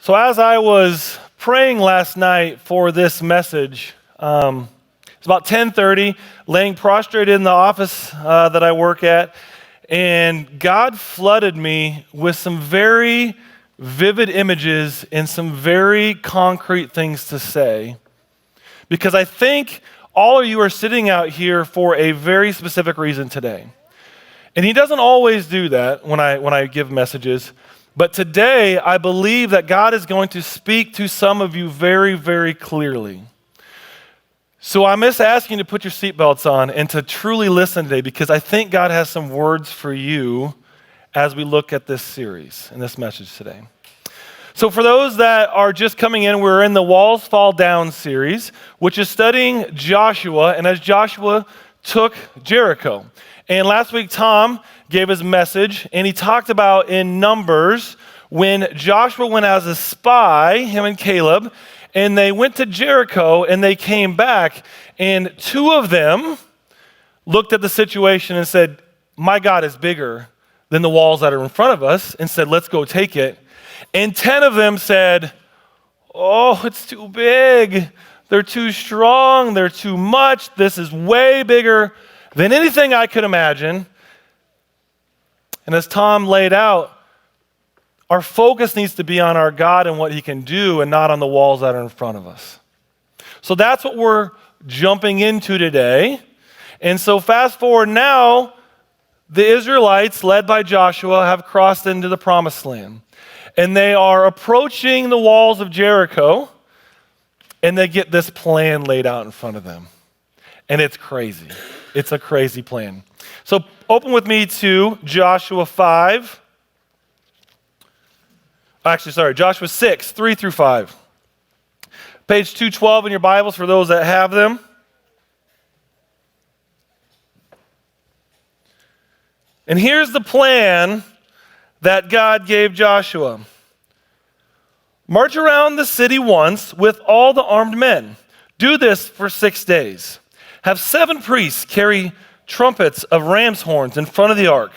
So as I was praying last night for this message, it's about 10:30, laying prostrated in the office that I work at, and God flooded me with some very vivid images and some very concrete things to say. Because I think all of you are sitting out here for a very specific reason today. And he doesn't always do that when I give messages. But today, I believe that God is going to speak to some of you very, very clearly. So I'm just asking you to put your seatbelts on and to truly listen today, because I think God has some words for you as we look at this series and this message today. So for those that are just coming in, we're in the Walls Fall Down series, which is studying Joshua, and as Joshua took Jericho. And last week, Tom gave his message, and he talked about in Numbers when Joshua went as a spy, him and Caleb, and they went to Jericho, and they came back, and two of them looked at the situation and said, "My God is bigger than the walls that are in front of us," and said, "Let's go take it." And 10 of them said, "Oh, it's too big. They're too strong. They're too much. This is way bigger than anything I could imagine." And as Tom laid out, our focus needs to be on our God and what he can do and not on the walls that are in front of us. So that's what we're jumping into today. And so fast forward now, the Israelites, led by Joshua, have crossed into the promised land. And they are approaching the walls of Jericho, and they get this plan laid out in front of them. And it's crazy. It's a crazy plan. So open with me to Joshua 5. Joshua 6, 3 through 5. Page 212 in your Bibles for those that have them. And here's the plan that God gave Joshua. March around the city once with all the armed men. Do this for 6 days. Have 7 priests carry trumpets of ram's horns in front of the ark.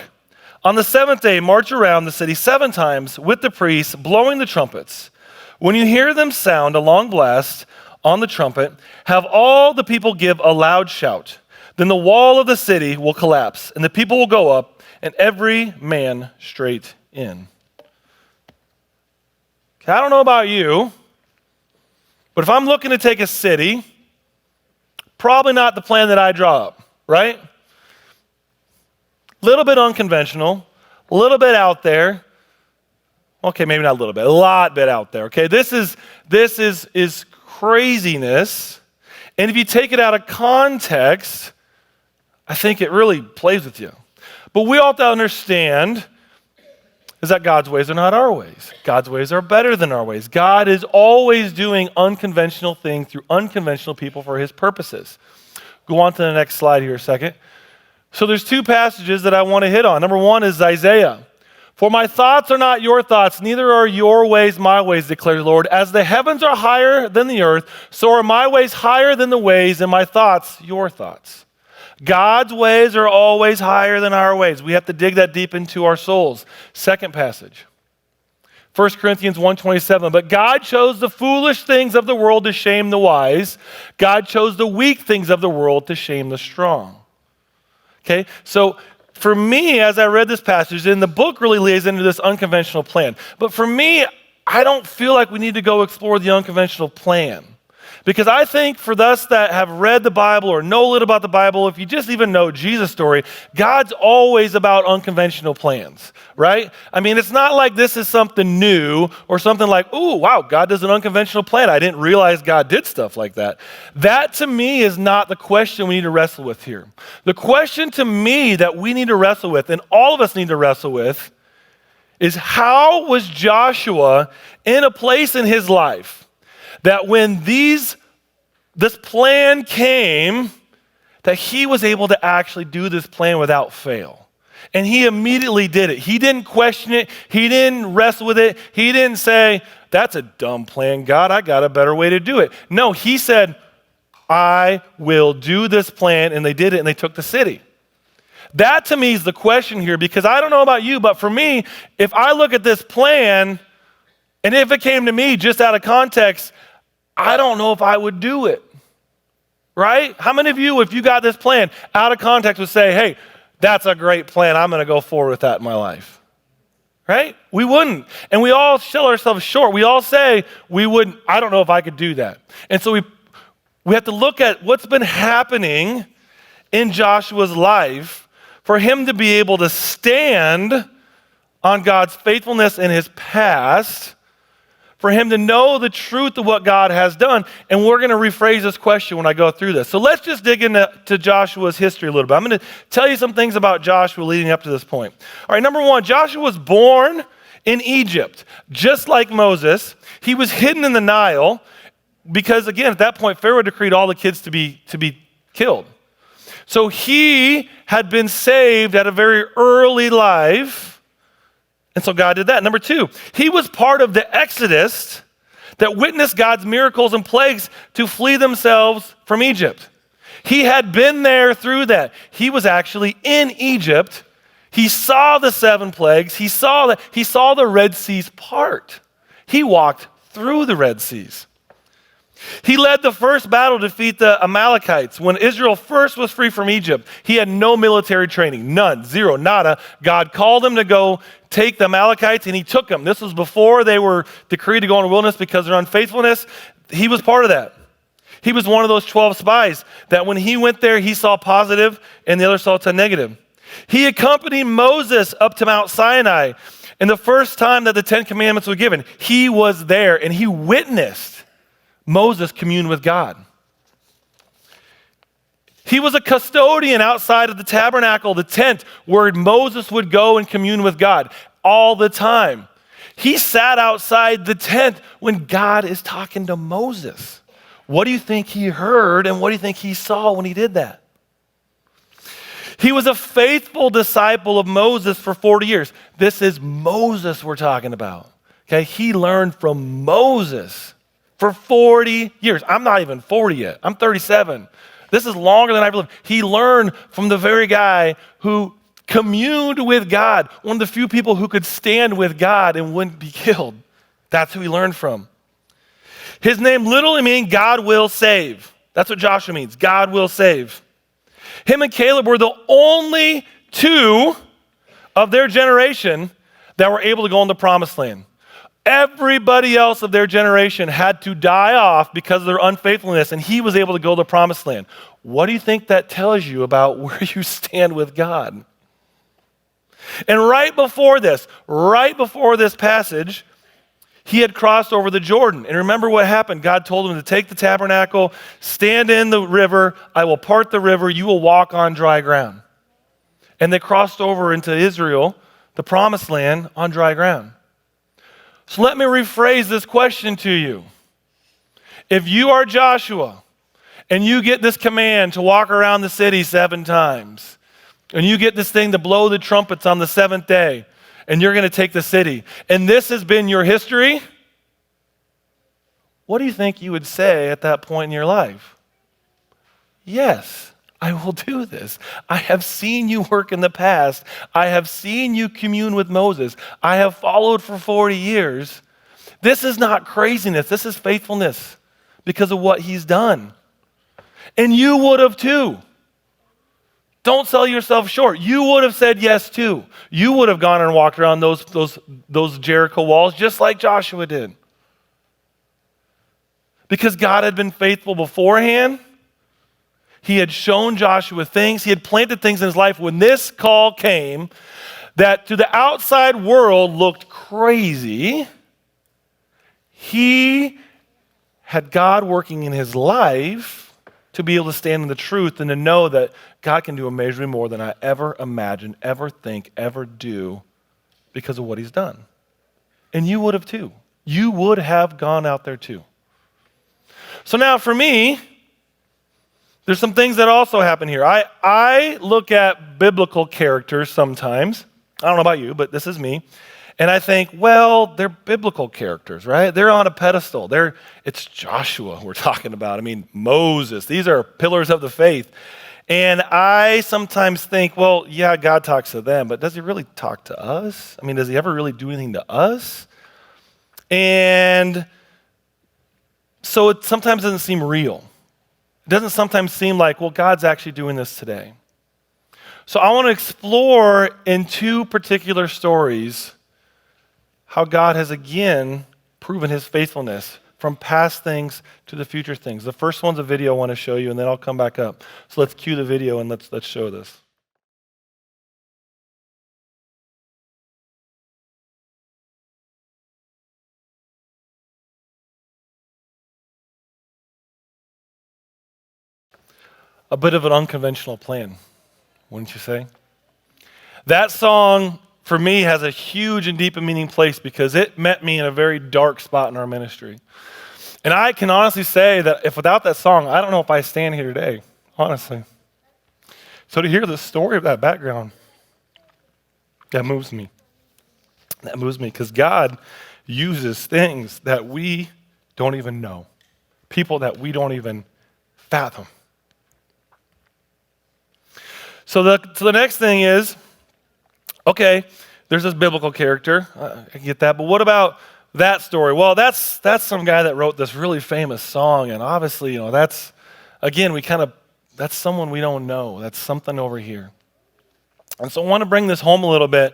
On the 7th day, march around the city 7 times with the priests blowing the trumpets. When you hear them sound a long blast on the trumpet, have all the people give a loud shout. Then the wall of the city will collapse, and the people will go up, and every man straight in. Okay, I don't know about you, but if I'm looking to take a city, probably not the plan that I draw up, right? A little bit unconventional, a little bit out there. Okay, maybe not a little bit, a lot bit out there. Okay, this is craziness. And if you take it out of context, I think it really plays with you. But we all have to understand is that God's ways are not our ways. God's ways are better than our ways. God is always doing unconventional things through unconventional people for his purposes. Go on to the next slide here a second. So there's 2 passages that I want to hit on. Number 1 is Isaiah. "For my thoughts are not your thoughts, neither are your ways my ways, declares the Lord. As the heavens are higher than the earth, so are my ways higher than the ways, and my thoughts your thoughts." God's ways are always higher than our ways. We have to dig that deep into our souls. Second passage, 1 Corinthians 1:27. "But God chose the foolish things of the world to shame the wise. God chose the weak things of the world to shame the strong." Okay, so for me, as I read this passage, and the book really lays into this unconventional plan, but for me, I don't feel like we need to go explore the unconventional plan. Because I think for us that have read the Bible or know a little about the Bible, if you just even know Jesus' story, God's always about unconventional plans, right? I mean, it's not like this is something new or something like, "Ooh, wow, God does an unconventional plan. I didn't realize God did stuff like that." That to me is not the question we need to wrestle with here. The question to me that we need to wrestle with, and all of us need to wrestle with, is how was Joshua in a place in his life that when this plan came, that he was able to actually do this plan without fail. And he immediately did it. He didn't question it. He didn't wrestle with it. He didn't say, "That's a dumb plan, God. I got a better way to do it." No, he said, "I will do this plan," and they did it, and they took the city. That to me is the question here, because I don't know about you, but for me, if I look at this plan And if it came to me just out of context, I don't know if I would do it. Right? How many of you, if you got this plan out of context, would say, hey, that's a great plan. I'm going to go forward with that in my life. Right? We wouldn't. And we all sell ourselves short. We all say we wouldn't. I don't know if I could do that. And so we have to look at what's been happening in Joshua's life for him to be able to stand on God's faithfulness in his past, for him to know the truth of what God has done. And we're going to rephrase this question when I go through this. So let's just dig into Joshua's history a little bit. I'm going to tell you some things about Joshua leading up to this point. All right, number one, Joshua was born in Egypt, just like Moses. He was hidden in the Nile because, again, at that point, Pharaoh decreed all the kids to be killed. So he had been saved at a very early life. And so God did that. Number two, he was part of the Exodus that witnessed God's miracles and plagues to flee themselves from Egypt. He had been there through that. He was actually in Egypt. He saw the 7 plagues. He saw the Red Seas part. He walked through the Red Seas. He led the first battle to defeat the Amalekites. When Israel first was free from Egypt, he had no military training, none, zero, nada. God called him to go take the Amalekites, and he took them. This was before they were decreed to go in the wilderness because of their unfaithfulness. He was part of that. He was one of those 12 spies that when he went there, he saw positive and the other saw negative. He accompanied Moses up to Mount Sinai. And the first time that the 10 Commandments were given, he was there and he witnessed Moses communed with God. He was a custodian outside of the tabernacle, the tent, where Moses would go and commune with God all the time. He sat outside the tent when God is talking to Moses. What do you think he heard and what do you think he saw when he did that? He was a faithful disciple of Moses for 40 years. This is Moses we're talking about. Okay, he learned from Moses for 40 years. I'm not even 40 yet. I'm 37. This is longer than I've lived. He learned from the very guy who communed with God, one of the few people who could stand with God and wouldn't be killed. That's who he learned from. His name literally means God will save. That's what Joshua means, God will save. Him and Caleb were the only 2 of their generation that were able to go in the promised land. Everybody else of their generation had to die off because of their unfaithfulness, and he was able to go to the promised land. What do you think that tells you about where you stand with God? And right before this passage, he had crossed over the Jordan. And remember what happened. God told him to take the tabernacle, stand in the river, I will part the river, you will walk on dry ground. And they crossed over into Israel, the promised land, on dry ground. So let me rephrase this question to you. If you are Joshua and you get this command to walk around the city 7 times, and you get this thing to blow the trumpets on the 7th day, and you're going to take the city, and this has been your history, what do you think you would say at that point in your life? Yes, I will do this. I have seen you work in the past. I have seen you commune with Moses. I have followed for 40 years. This is not craziness. This is faithfulness because of what he's done. And you would have too. Don't sell yourself short. You would have said yes too. You would have gone and walked around those Jericho walls just like Joshua did. Because God had been faithful beforehand. He had shown Joshua things. He had planted things in his life when this call came that to the outside world looked crazy. He had God working in his life to be able to stand in the truth and to know that God can do immeasurably more than I ever imagined, ever think, ever do because of what he's done. And you would have too. You would have gone out there too. So now for me, there's some things that also happen here. I look at biblical characters sometimes. I don't know about you, but this is me. And I think, well, they're biblical characters, right? They're on a pedestal. It's Joshua we're talking about. I mean, Moses. These are pillars of the faith. And I sometimes think, well, yeah, God talks to them, but does he really talk to us? I mean, does he ever really do anything to us? And so it sometimes doesn't seem real. It doesn't sometimes seem like, well, God's actually doing this today. So I want to explore in two particular stories how God has again proven his faithfulness from past things to the future things. The first one's a video I want to show you, and then I'll come back up. So let's cue the video and let's show this. A bit of an unconventional plan, wouldn't you say? That song, for me, has a huge and deep and meaning place because it met me in a very dark spot in our ministry. And I can honestly say that if without that song, I don't know if I stand here today, honestly. So to hear the story of that background, that moves me. That moves me because God uses things that we don't even know, people that we don't even fathom. So the next thing is, okay, there's this biblical character. I get that. But what about that story? Well, that's some guy that wrote this really famous song. And obviously, that's someone we don't know. That's something over here. And so I want to bring this home a little bit.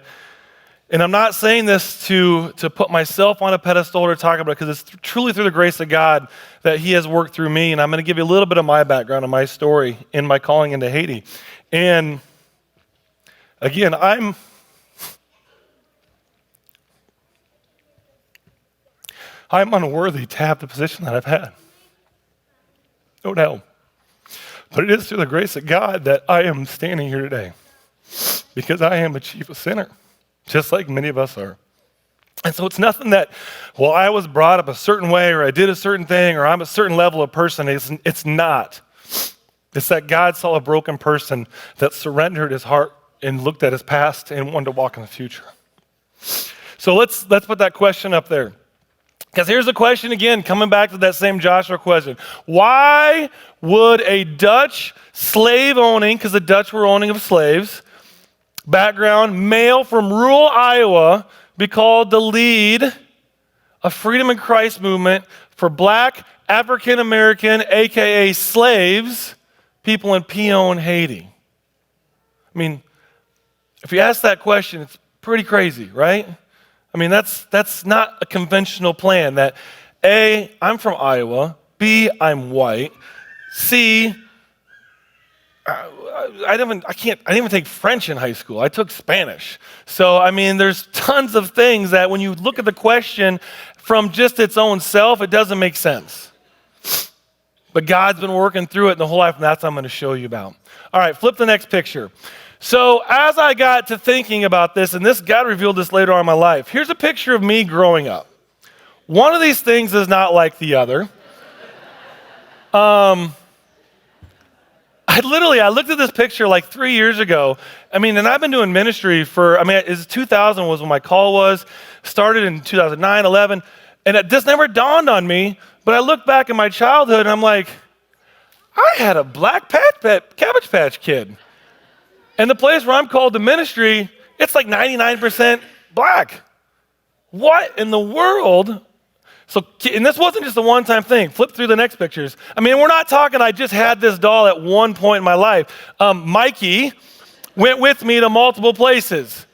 And I'm not saying this to put myself on a pedestal or talk about it, because it's truly through the grace of God that he has worked through me. And I'm going to give you a little bit of my background and my story in my calling into Haiti. And again, I'm unworthy to have the position that I've had. No doubt. But it is through the grace of God that I am standing here today, because I am a chief of sinner, just like many of us are. And so it's nothing that, well, I was brought up a certain way, or I did a certain thing, or I'm a certain level of person. It's not. It's that God saw a broken person that surrendered his heart and looked at his past and wanted to walk in the future. So let's put that question up there. Because here's the question again, coming back to that same Joshua question. Why would a Dutch slave owning, because the Dutch were owning of slaves, background, male from rural Iowa, be called to lead a freedom in Christ movement for black African American, aka slaves, people in Pion, Haiti? I mean, if you ask that question, it's pretty crazy, right? I mean, that's not a conventional plan that A, I'm from Iowa, B, I'm white, C, I didn't even take French in high school. I took Spanish. So, I mean, there's tons of things that when you look at the question from just its own self, it doesn't make sense. But God's been working through it the whole life, and that's what I'm going to show you about. All right, flip the next picture. So as I got to thinking about this, and God revealed this later on in my life, here's a picture of me growing up. One of these things is not like the other. I looked at this picture like 3 years ago. And I've been doing ministry for, 2000 was when my call was, started in 2009, 11, and it just never dawned on me. But I look back at my childhood and I'm like, I had a black Cabbage Patch Kid. And the place where I'm called to ministry, it's like 99% black. What in the world? So, and this wasn't just a one-time thing. Flip through the next pictures. We're not talking I just had this doll at one point in my life. Mikey went with me to multiple places.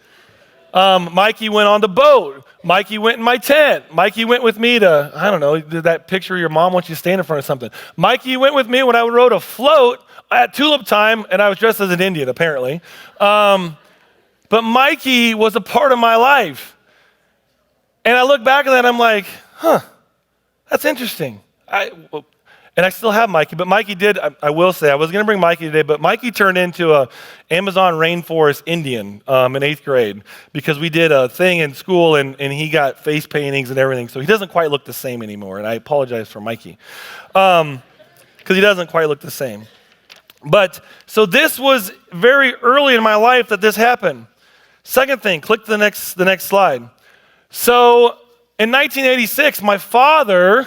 Mikey went on the boat. Mikey went in my tent. Mikey went with me to, that picture of your mom wants you to stand in front of something. Mikey went with me when I rode a float at tulip time, and I was dressed as an Indian, apparently. But Mikey was a part of my life. And I look back at that, and I'm like, that's interesting. And I still have Mikey, but Mikey did, I will say, I was going to bring Mikey today, but Mikey turned into a Amazon rainforest Indian in 8th grade because we did a thing in school and he got face paintings and everything, so he doesn't quite look the same anymore, and I apologize for Mikey because he doesn't quite look the same. But, so this was very early in my life that this happened. Second thing, click to the next slide. So, in 1986, my father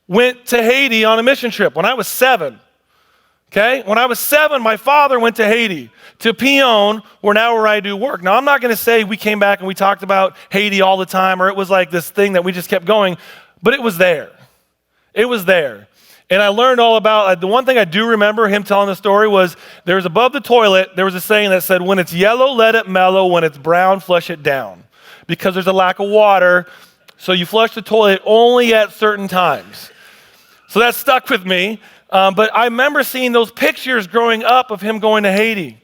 went to Haiti on a mission trip when I was 7. Okay? When I was 7, my father went to Haiti, to Pion, where I do work. Now, I'm not going to say we came back and we talked about Haiti all the time, or it was like this thing that we just kept going, but it was there. It was there. And I learned all about, the one thing I do remember him telling the story was, there was above the toilet, there was a saying that said, when it's yellow, let it mellow. When it's brown, flush it down. Because there's a lack of water, so you flush the toilet only at certain times. So that stuck with me. But I remember seeing those pictures growing up of him going to Haiti.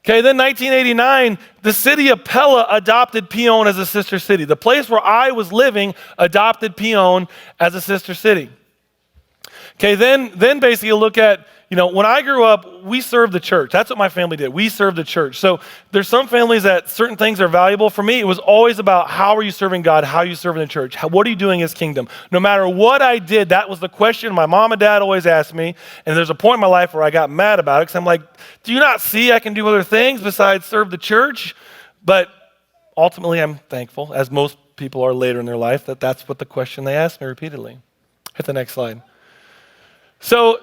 Okay, then 1989, the city of Pella adopted Pion as a sister city. The place where I was living adopted Pion as a sister city. Okay, then basically you look at, when I grew up, we served the church. That's what my family did. We served the church. So there's some families that certain things are valuable. For me, it was always about how are you serving God? How are you serving the church? What are you doing as kingdom? No matter what I did, that was the question my mom and dad always asked me. And there's a point in my life where I got mad about it because I'm like, do you not see I can do other things besides serve the church? But ultimately, I'm thankful, as most people are later in their life, that that's what the question they asked me repeatedly. Hit the next slide. So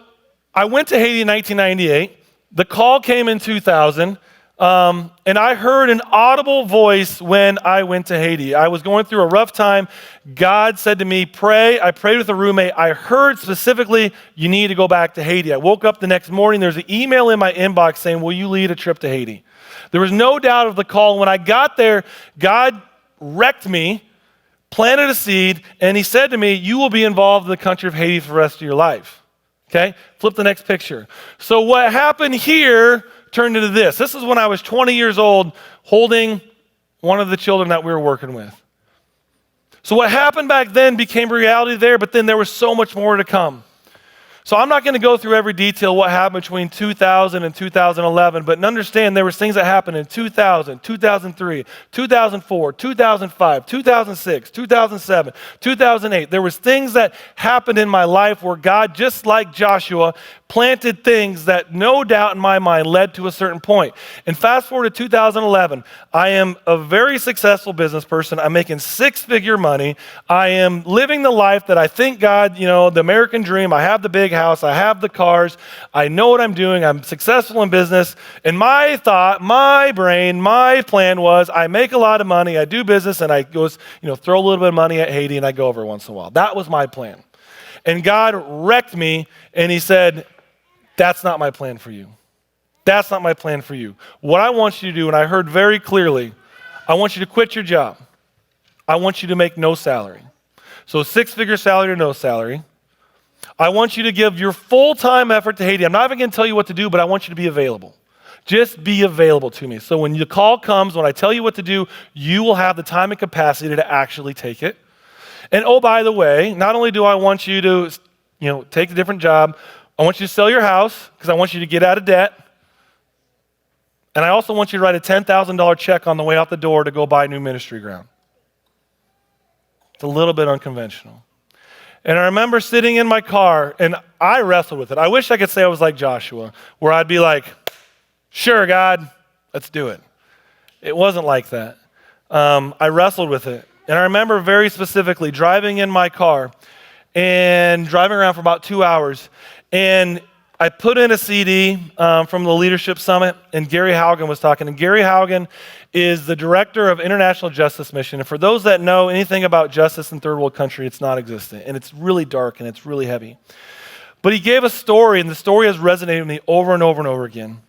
I went to Haiti in 1998. The call came in 2000, and I heard an audible voice when I went to Haiti. I was going through a rough time. God said to me, pray. I prayed with a roommate. I heard specifically, you need to go back to Haiti. I woke up the next morning. There's an email in my inbox saying, will you lead a trip to Haiti? There was no doubt of the call. When I got there, God wrecked me, planted a seed, and he said to me, you will be involved in the country of Haiti for the rest of your life. Okay, flip the next picture. So what happened here turned into this. This is when I was 20 years old holding one of the children that we were working with. So what happened back then became reality there, but then there was so much more to come. So I'm not going to go through every detail what happened between 2000 and 2011, but understand there was things that happened in 2000, 2003, 2004, 2005, 2006, 2007, 2008. There was things that happened in my life where God, just like Joshua, planted things that no doubt in my mind led to a certain point. And fast forward to 2011, I am a very successful business person. I'm making six-figure money. I am living the life that I think God, the American dream. I have the big house. I have the cars. I know what I'm doing. I'm successful in business. And my thought, my brain, my plan was I make a lot of money. I do business and I go, throw a little bit of money at Haiti and I go over once in a while. That was my plan. And God wrecked me and he said, that's not my plan for you. That's not my plan for you. What I want you to do, and I heard very clearly, I want you to quit your job. I want you to make no salary. So six-figure salary or no salary. I want you to give your full-time effort to Haiti. I'm not even going to tell you what to do, but I want you to be available. Just be available to me. So when the call comes, when I tell you what to do, you will have the time and capacity to actually take it. And oh, by the way, not only do I want you to, take a different job, I want you to sell your house because I want you to get out of debt. And I also want you to write a $10,000 check on the way out the door to go buy new ministry ground. It's a little bit unconventional. And I remember sitting in my car and I wrestled with it. I wish I could say I was like Joshua, where I'd be like, sure, God, let's do it. It wasn't like that. I wrestled with it. And I remember very specifically driving in my car and driving around for about 2 hours. And I put in a CD from the Leadership Summit, and Gary Haugen was talking. And Gary Haugen is the director of International Justice Mission. And for those that know anything about justice in third world country, it's not existent. And it's really dark and it's really heavy. But he gave a story, and the story has resonated with me over and over and over again.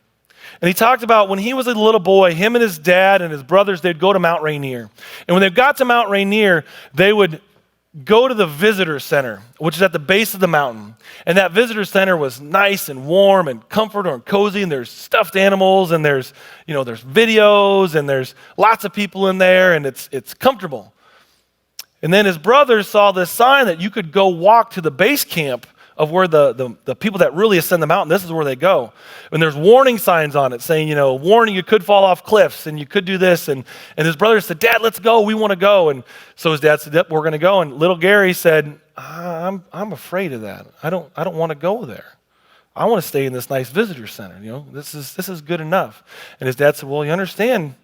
And he talked about when he was a little boy, him and his dad and his brothers, they'd go to Mount Rainier. And when they got to Mount Rainier, they would go to the visitor center, which is at the base of the mountain. And that visitor center was nice and warm and comfortable and cozy, and there's stuffed animals, and there's videos, and there's lots of people in there, and it's comfortable. And then his brothers saw this sign that you could go walk to the base camp of where the people that really ascend the mountain, this is where they go. And there's warning signs on it saying, warning, you could fall off cliffs and you could do this. And his brother said, Dad, let's go. We want to go. And so his dad said, yep, we're going to go. And little Gary said, I'm afraid of that. I don't want to go there. I want to stay in this nice visitor center. This is good enough. And his dad said, well, you understand,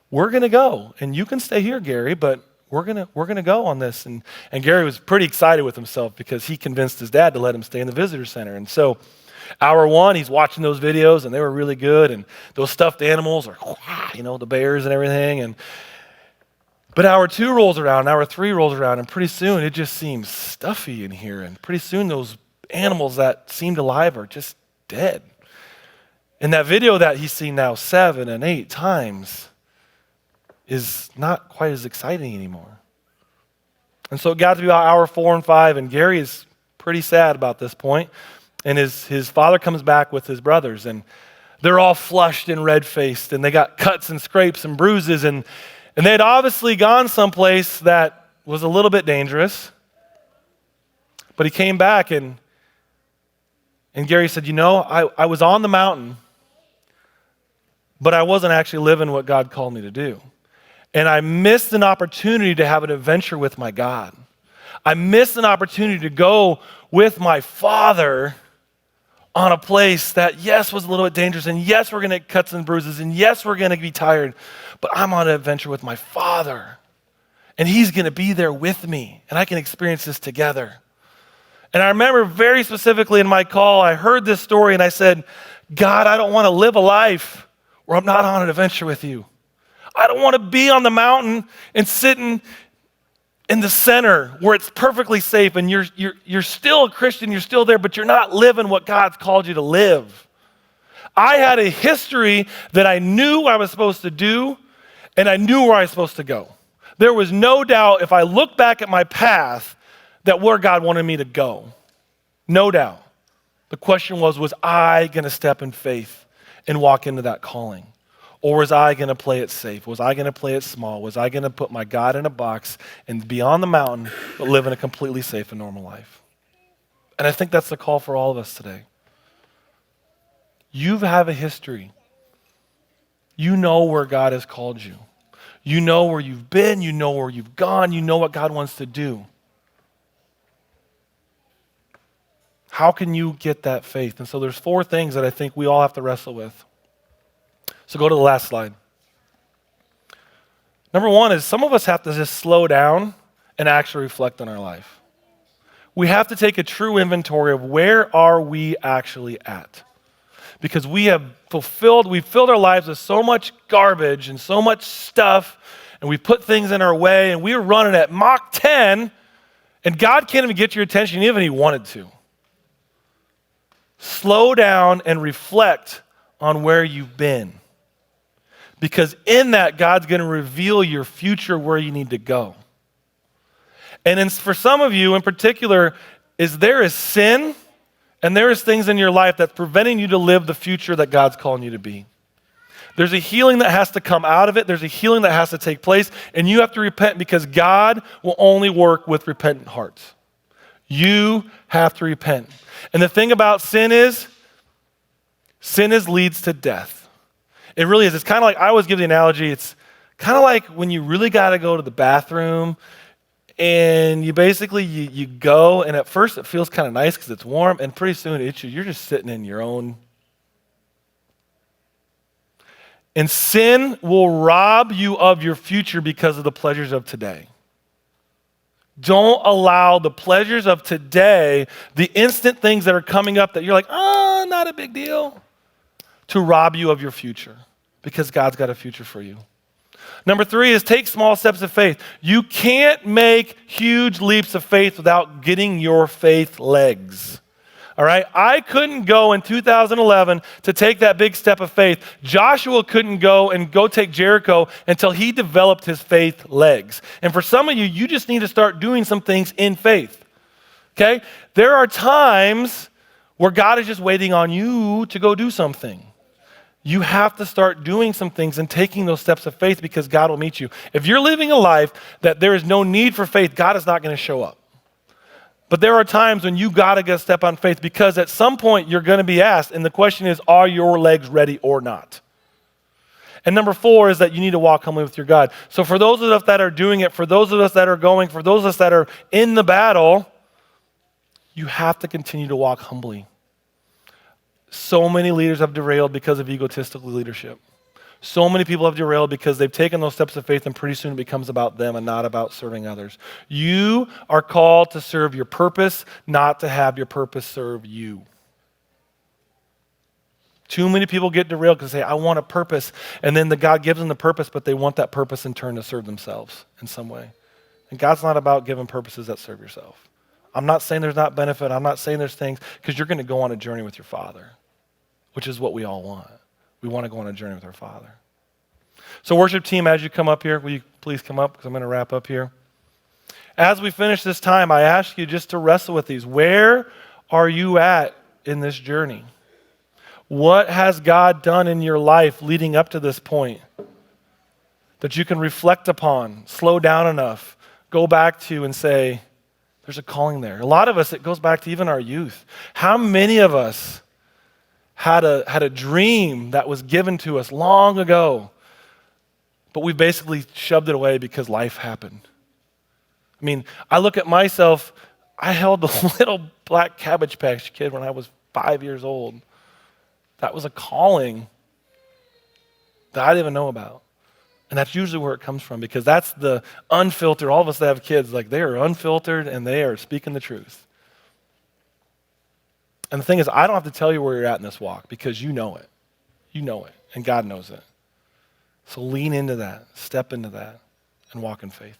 we're going to go. And you can stay here, Gary, but we're gonna go on this. And Gary was pretty excited with himself because he convinced his dad to let him stay in the visitor center. And so Hour one, he's watching those videos, and they were really good, and those stuffed animals are, the bears and everything. But hour two rolls around, hour three rolls around, and pretty soon it just seems stuffy in here, and pretty soon those animals that seemed alive are just dead. And that video that he's seen now 7 and 8 times is not quite as exciting anymore. And so it got to be about hour 4 and 5, and Gary is pretty sad about this point. And his father comes back with his brothers, and they're all flushed and red-faced, and they got cuts and scrapes and bruises, and they had obviously gone someplace that was a little bit dangerous. But he came back, and Gary said, I was on the mountain, but I wasn't actually living what God called me to do. And I missed an opportunity to have an adventure with my God. I missed an opportunity to go with my Father on a place that, yes, was a little bit dangerous, and yes, we're going to get cuts and bruises, and yes, we're going to be tired, but I'm on an adventure with my Father, and he's going to be there with me, and I can experience this together. And I remember very specifically in my call, I heard this story, and I said, God, I don't want to live a life where I'm not on an adventure with you. I don't want to be on the mountain and sitting in the center where it's perfectly safe and you're still a Christian, you're still there, but you're not living what God's called you to live. I had a history that I knew I was supposed to do, and I knew where I was supposed to go. There was no doubt if I look back at my path that where God wanted me to go. No doubt. The question was I going to step in faith and walk into that calling? Or was I going to play it safe? Was I going to play it small? Was I going to put my God in a box and be on the mountain, but live in a completely safe and normal life? And I think that's the call for all of us today. You have a history. You know where God has called you. You know where you've been. You know where you've gone. You know what God wants to do. How can you get that faith? And so there's 4 things that I think we all have to wrestle with. So go to the last slide. Number 1 is some of us have to just slow down and actually reflect on our life. We have to take a true inventory of where are we actually at. Because we've filled our lives with so much garbage and so much stuff, and we put things in our way, and we're running at Mach 10, and God can't even get your attention even if he wanted to. Slow down and reflect on where you've been. Because in that, God's going to reveal your future where you need to go. And for some of you in particular, there is sin and there is things in your life that's preventing you to live the future that God's calling you to be. There's a healing that has to come out of it. There's a healing that has to take place. And you have to repent because God will only work with repentant hearts. You have to repent. And the thing about sin is leads to death. It really is. It's kind of like, I always give the analogy, it's kind of like when you really got to go to the bathroom and you basically, you go, and at first it feels kind of nice because it's warm, and pretty soon you're just sitting in your own. And sin will rob you of your future because of the pleasures of today. Don't allow the pleasures of today, the instant things that are coming up that you're like, not a big deal, to rob you of your future, because God's got a future for you. Number 3 is take small steps of faith. You can't make huge leaps of faith without getting your faith legs. All right? I couldn't go in 2011 to take that big step of faith. Joshua couldn't go take Jericho until he developed his faith legs. And for some of you, you just need to start doing some things in faith. Okay? There are times where God is just waiting on you to go do something. You have to start doing some things and taking those steps of faith because God will meet you. If you're living a life that there is no need for faith, God is not going to show up. But there are times when you got to get a step on faith because at some point you're going to be asked, and the question is, are your legs ready or not? And number 4 is that you need to walk humbly with your God. So for those of us that are doing it, for those of us that are going, for those of us that are in the battle, you have to continue to walk humbly. So many leaders have derailed because of egotistical leadership. So many people have derailed because they've taken those steps of faith and pretty soon it becomes about them and not about serving others. You are called to serve your purpose, not to have your purpose serve you. Too many people get derailed because they say, I want a purpose. And then God gives them the purpose, but they want that purpose in turn to serve themselves in some way. And God's not about giving purposes that serve yourself. I'm not saying there's not benefit. I'm not saying there's things, because you're going to go on a journey with your Father, which is what we all want. We want to go on a journey with our Father. So worship team, as you come up here, will you please come up, because I'm going to wrap up here. As we finish this time, I ask you just to wrestle with these. Where are you at in this journey? What has God done in your life leading up to this point that you can reflect upon, slow down enough, go back to and say, there's a calling there. A lot of us, it goes back to even our youth. How many of us had a dream that was given to us long ago, but we basically shoved it away because life happened? I mean, I look at myself, I held a little black Cabbage Patch Kid when I was 5 years old. That was a calling that I didn't even know about. And that's usually where it comes from, because that's the unfiltered. All of us that have kids, like, they are unfiltered and they are speaking the truth. And the thing is, I don't have to tell you where you're at in this walk, because you know it. You know it, and God knows it. So lean into that, step into that, and walk in faith.